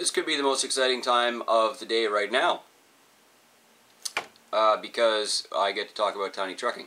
This could be the most exciting time of the day right now because I get to talk about tiny trucking.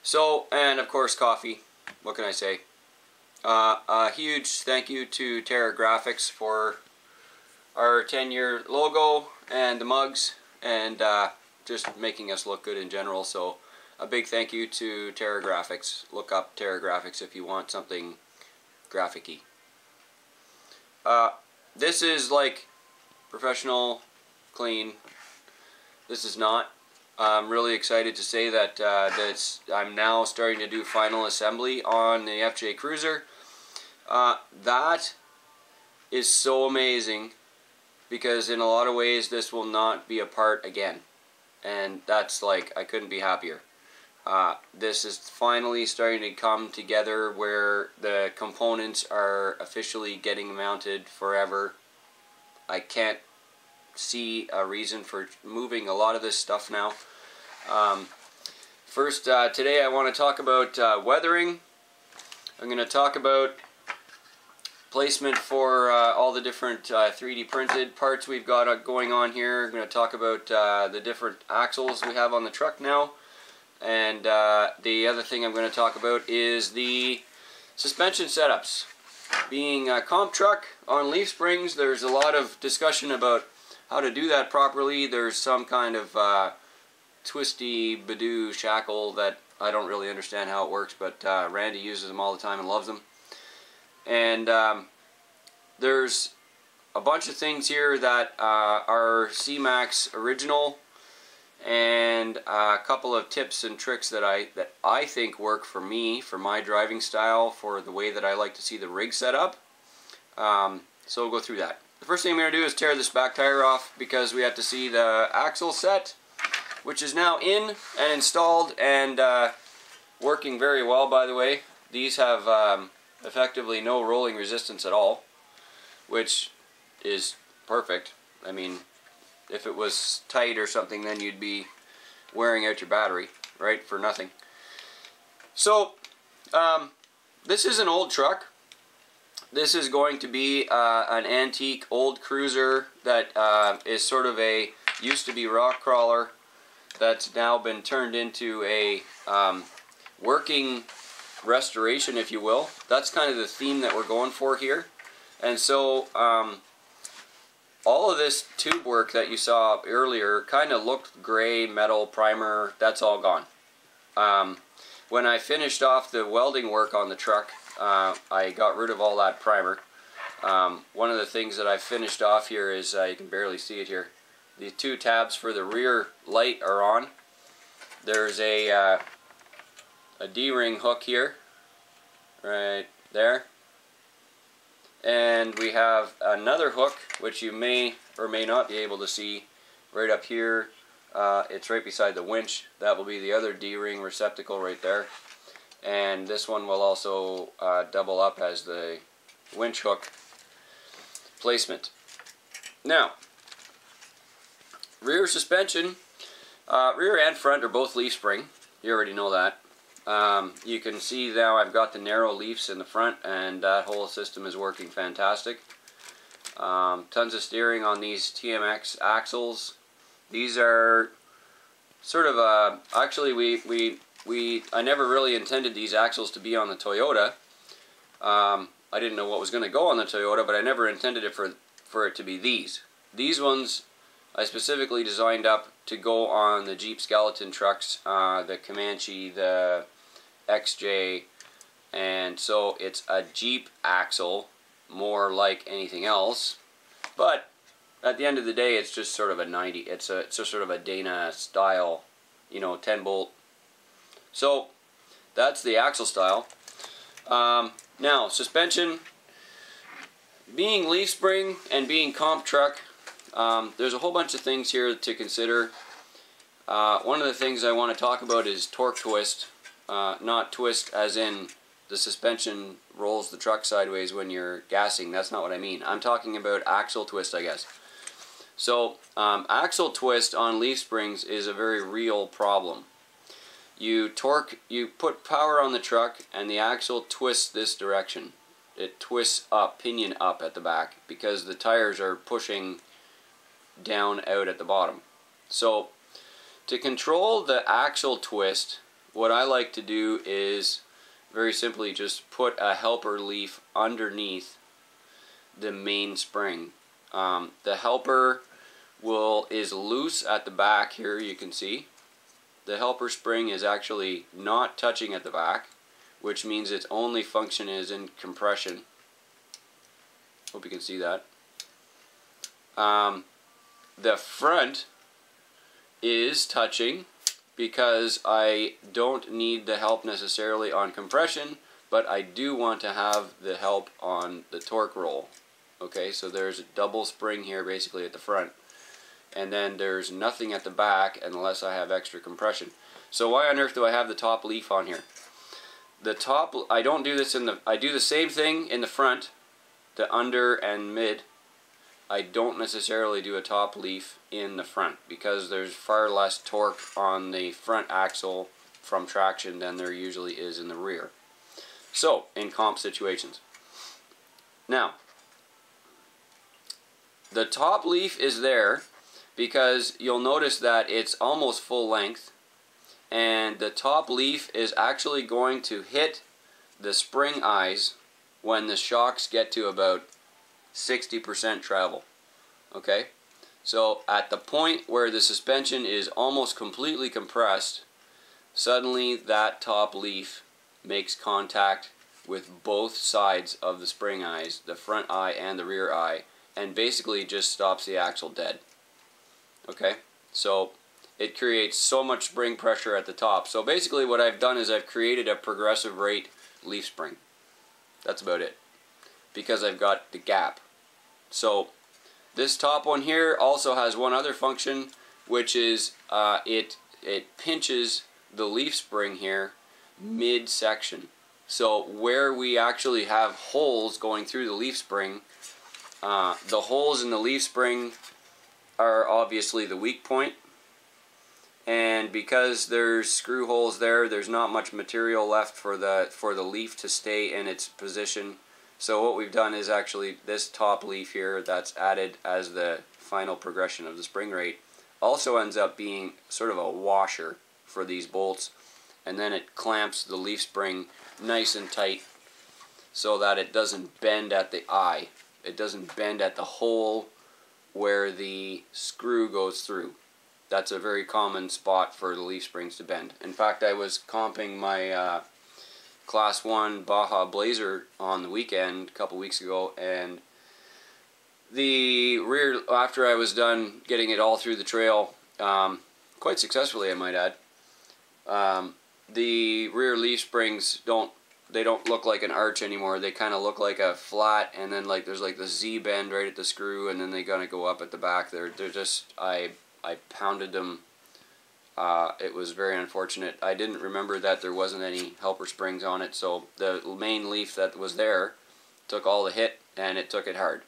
So, and of course coffee, what can I say? A huge thank you to Terra Graphics for our 10-year logo and the mugs and just making us look good in general. So a big thank you to Terra Graphics. Look up Terra Graphics if you want something graphic-y. This is like professional, clean. This is not. I'm really excited to say that I'm now starting to do final assembly on the FJ Cruiser. That is so amazing because in a lot of ways this will not be a part again. And that's like, I couldn't be happier. This is finally starting to come together where the components are officially getting mounted forever. I can't see a reason for moving a lot of this stuff now. First, today I want to talk about weathering. I'm going to talk about placement for all the different 3D printed parts we've got going on here. I'm going to talk about the different axles we have on the truck now. And the other thing I'm going to talk about is the suspension setups. Being a comp truck on leaf springs, there's a lot of discussion about how to do that properly. There's some kind of twisty badoo shackle that I don't really understand how it works, but Randy uses them all the time and loves them. And there's a bunch of things here that are CMAX original, and a couple of tips and tricks that I think work for me, for my driving style, for the way that I like to see the rig set up. So we'll go through that. The first thing I'm going to do is tear this back tire off because we have to see the axle set, which is now in and installed and working very well, by the way. These have effectively no rolling resistance at all, which is perfect. I mean, if it was tight or something, then you'd be wearing out your battery, right, for nothing. So, this is an old truck. This is going to be an antique old cruiser that is sort of a, used to be rock crawler, that's now been turned into a working restoration, if you will. That's kind of the theme that we're going for here. And so, all of this tube work that you saw earlier kind of looked gray, metal, primer, that's all gone. When I finished off the welding work on the truck, I got rid of all that primer. One of the things that I finished off here is, you can barely see it here, the two tabs for the rear light are on. There's a D-ring hook here, right there. And we have another hook, which you may or may not be able to see right up here. It's right beside the winch. That will be the other D-ring receptacle right there. And this one will also double up as the winch hook placement. Now, rear suspension, rear and front are both leaf spring. You already know that. You can see now I've got the narrow leafs in the front, and that whole system is working fantastic. Tons of steering on these TMX axles. These are sort of actually I never really intended these axles to be on the Toyota. I didn't know what was going to go on the Toyota, but I never intended it for it to be these. These ones I specifically designed up to go on the Jeep skeleton trucks, the Comanche, the XJ, and so it's a Jeep axle more like anything else, but at the end of the day it's just sort of a 90, it's just sort of a Dana style, you know, 10 bolt. So that's the axle style. Now suspension, being leaf spring and being comp truck, there's a whole bunch of things here to consider. One of the things I want to talk about is torque twist. Not twist as in the suspension rolls the truck sideways when you're gassing. That's not what I mean. I'm talking about axle twist, I guess. So axle twist on leaf springs is a very real problem. You put power on the truck and the axle twists this direction. it twists up, pinion up at the back, because the tires are pushing down out at the bottom. So to control the axle twist, what I like to do is very simply just put a helper leaf underneath the main spring. The helper is loose at the back here, you can see. The helper spring is actually not touching at the back, which means its only function is in compression. Hope you can see that. The front is touching because I don't need the help necessarily on compression, but I do want to have the help on the torque roll. Okay, so there's a double spring here basically at the front, and then there's nothing at the back unless I have extra compression. So why on earth do I have the top leaf on here? The top, I don't do this I do the same thing in the front, the under and mid. I don't necessarily do a top leaf in the front because there's far less torque on the front axle from traction than there usually is in the rear. So, in comp situations. Now, the top leaf is there because you'll notice that it's almost full length, and the top leaf is actually going to hit the spring eyes when the shocks get to about 60% travel. Okay, so at the point where the suspension is almost completely compressed, suddenly that top leaf makes contact with both sides of the spring eyes, the front eye and the rear eye, and basically just stops the axle dead. Okay, so it creates so much spring pressure at the top. So basically what I've done is I've created a progressive rate leaf spring. That's about it, because I've got the gap. So this top one here also has one other function, which is it pinches the leaf spring here mid-section. So where we actually have holes going through the leaf spring, the holes in the leaf spring are obviously the weak point, and because there's screw holes there, there's not much material left for the leaf to stay in its position. So what we've done is actually this top leaf here that's added as the final progression of the spring rate also ends up being sort of a washer for these bolts, and then it clamps the leaf spring nice and tight so that it doesn't bend at the eye. It doesn't bend at the hole where the screw goes through. That's a very common spot for the leaf springs to bend. In fact, I was comping my Class 1 Baja Blazer on the weekend a couple weeks ago, and the rear, after I was done getting it all through the trail, quite successfully I might add, the rear leaf springs don't look like an arch anymore. They kind of look like a flat, and then like there's like the Z bend right at the screw, and then they gonna go up at the back. They're just, I pounded them. It was very unfortunate. I didn't remember that there wasn't any helper springs on it, so the main leaf that was there took all the hit, and it took it hard.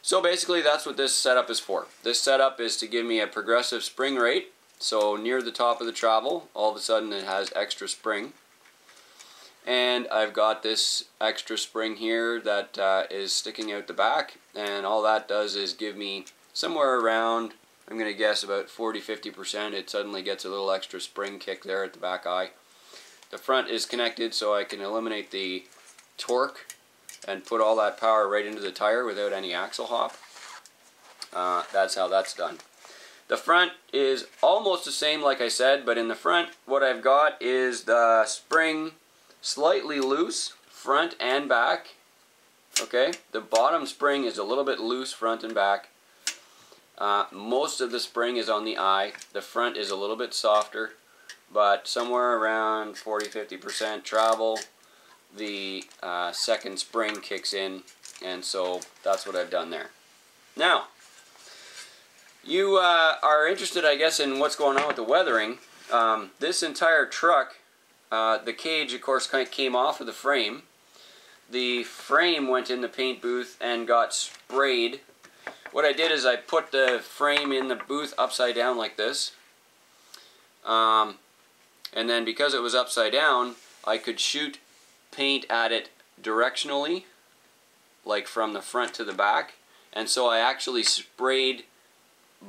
So basically that's what this setup is for. This setup is to give me a progressive spring rate, so near the top of the travel, all of a sudden it has extra spring. And I've got this extra spring here that is sticking out the back, and all that does is give me somewhere around, I'm going to guess about 40-50%. It suddenly gets a little extra spring kick there at the back eye. The front is connected, so I can eliminate the torque and put all that power right into the tire without any axle hop. That's how that's done. The front is almost the same like I said, but in the front what I've got is the spring slightly loose front and back. Okay, the bottom spring is a little bit loose front and back. Most of the spring is on the eye. The front is a little bit softer, but somewhere around 40-50% travel, the second spring kicks in, and so that's what I've done there. Now, you are interested, I guess, in what's going on with the weathering. This entire truck, the cage, of course, kind of came off of the frame. The frame went in the paint booth and got sprayed. What I did is I put the frame in the booth upside down like this. And then because it was upside down, I could shoot paint at it directionally like from the front to the back, and so I actually sprayed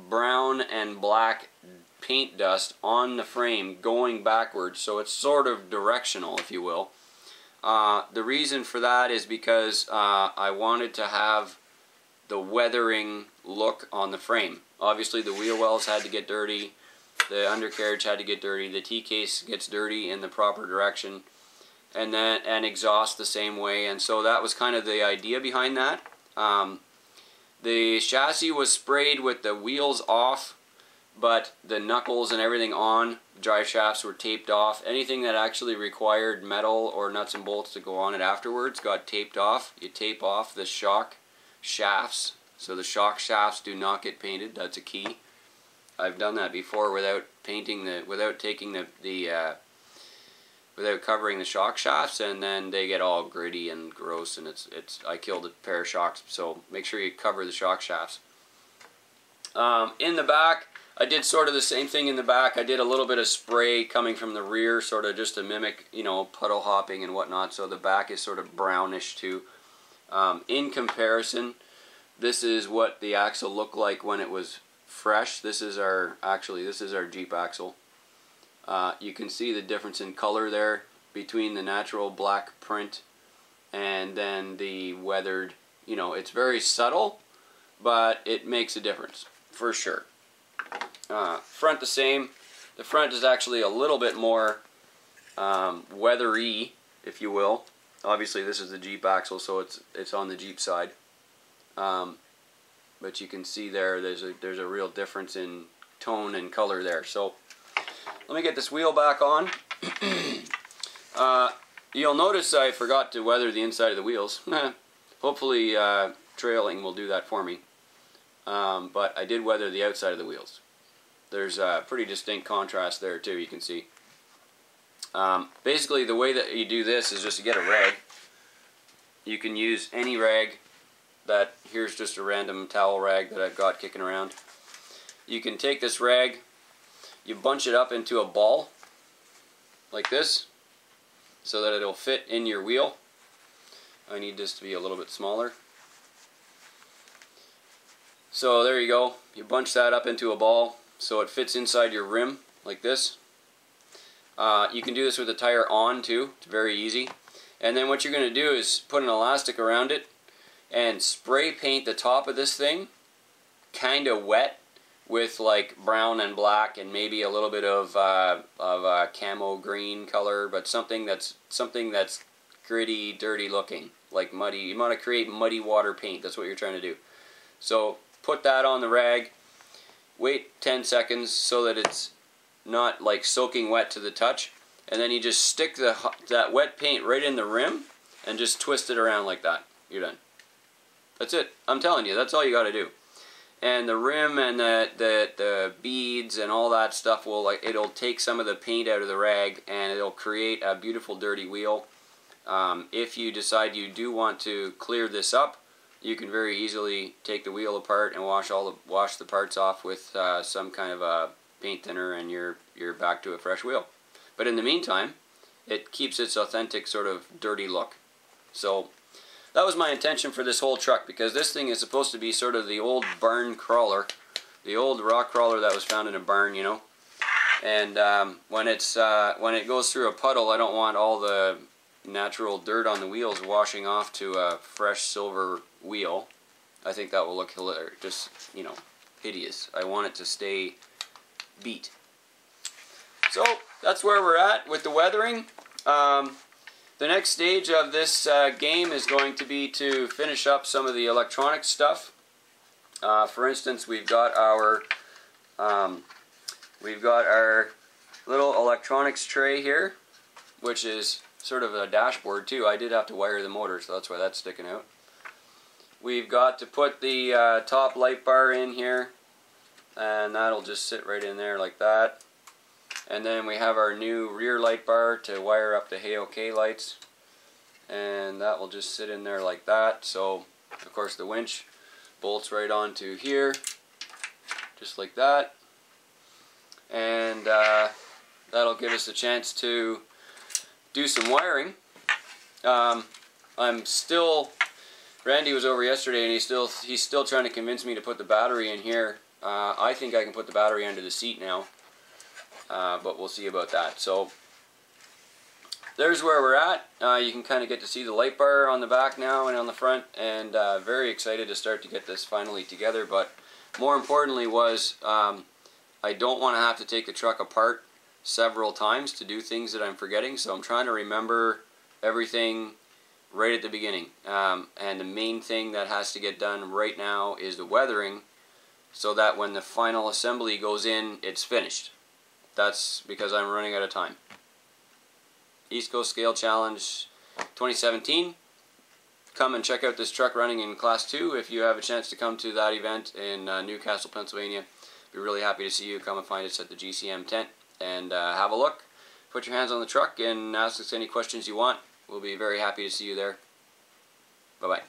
brown and black paint dust on the frame going backwards, so it's sort of directional, if you will. The reason for that is because I wanted to have the weathering look on the frame. Obviously the wheel wells had to get dirty, the undercarriage had to get dirty, the T-case gets dirty in the proper direction, and exhaust the same way, and so that was kind of the idea behind that. The chassis was sprayed with the wheels off, but the knuckles and everything on. Drive shafts were taped off. Anything that actually required metal or nuts and bolts to go on it afterwards got taped off. You tape off the shock shafts, so the shock shafts do not get painted. That's a key. I've done that before without painting without covering the shock shafts, and then they get all gritty and gross, and I killed a pair of shocks. So make sure you cover the shock shafts. In the back, I did sort of the same thing in the back. I did a little bit of spray coming from the rear, sort of just to mimic, you know, puddle hopping and whatnot. So the back is sort of brownish too. In comparison, this is what the axle looked like when it was fresh. This is our Jeep axle. You can see the difference in color there between the natural black print and then the weathered. You know, it's very subtle, but it makes a difference for sure. Front the same. The front is actually a little bit more weathery, if you will. Obviously this is the Jeep axle, so it's on the Jeep side. But you can see there's a real difference in tone and color there. So let me get this wheel back on. You'll notice I forgot to weather the inside of the wheels. Hopefully trailing will do that for me. But I did weather the outside of the wheels. There's a pretty distinct contrast there too, you can see. Basically the way that you do this is just to get a rag. You can use any rag. Here's just a random towel rag that I've got kicking around. You can take this rag, you bunch it up into a ball like this so that it'll fit in your wheel. I need this to be a little bit smaller. So there you go. You bunch that up into a ball so it fits inside your rim like this. You can do this with the tire on too. It's very easy. And then what you're going to do is put an elastic around it and spray paint the top of this thing kind of wet with like brown and black and maybe a little bit of camo green color, but something that's gritty, dirty looking, like muddy. You want to create muddy water paint. That's what you're trying to do. So put that on the rag, wait 10 seconds so that it's not like soaking wet to the touch, and then you just stick that wet paint right in the rim and just twist it around like that. You're done. That's it. I'm telling you, that's all you got to do. And the rim and the beads and all that stuff it'll take some of the paint out of the rag, and it'll create a beautiful dirty wheel. If you decide you do want to clear this up, you can very easily take the wheel apart and wash the parts off with some kind of a paint thinner, and you're back to a fresh wheel. But in the meantime, it keeps its authentic sort of dirty look. So that was my intention for this whole truck, because this thing is supposed to be sort of the old barn crawler, the old rock crawler that was found in a barn, you know. And when it goes through a puddle, I don't want all the natural dirt on the wheels washing off to a fresh silver wheel. I think that will look hilarious, just, you know, hideous. I want it to stay beat. So that's where we're at with the weathering. The next stage of this game is going to be to finish up some of the electronic stuff. For instance, we've got our little electronics tray here, which is sort of a dashboard too. I did have to wire the motor, so that's why that's sticking out. We've got to put the top light bar in here, and that'll just sit right in there like that. And then we have our new rear light bar to wire up the Hey OK lights, and that will just sit in there like that. So of course the winch bolts right onto here, just like that, and that'll give us a chance to do some wiring. I'm still Randy was over yesterday, and he's still trying to convince me to put the battery in here. I think I can put the battery under the seat now, but we'll see about that. So there's where we're at. You can kind of get to see the light bar on the back now and on the front, and very excited to start to get this finally together. But more importantly was I don't want to have to take the truck apart several times to do things that I'm forgetting, so I'm trying to remember everything right at the beginning. And the main thing that has to get done right now is the weathering, so that when the final assembly goes in, it's finished. That's because I'm running out of time. East Coast Scale Challenge 2017. Come and check out this truck running in Class 2 if you have a chance to come to that event in Newcastle, Pennsylvania. Be really happy to see you. Come and find us at the GCM tent and have a look. Put your hands on the truck and ask us any questions you want. We'll be very happy to see you there. Bye-bye.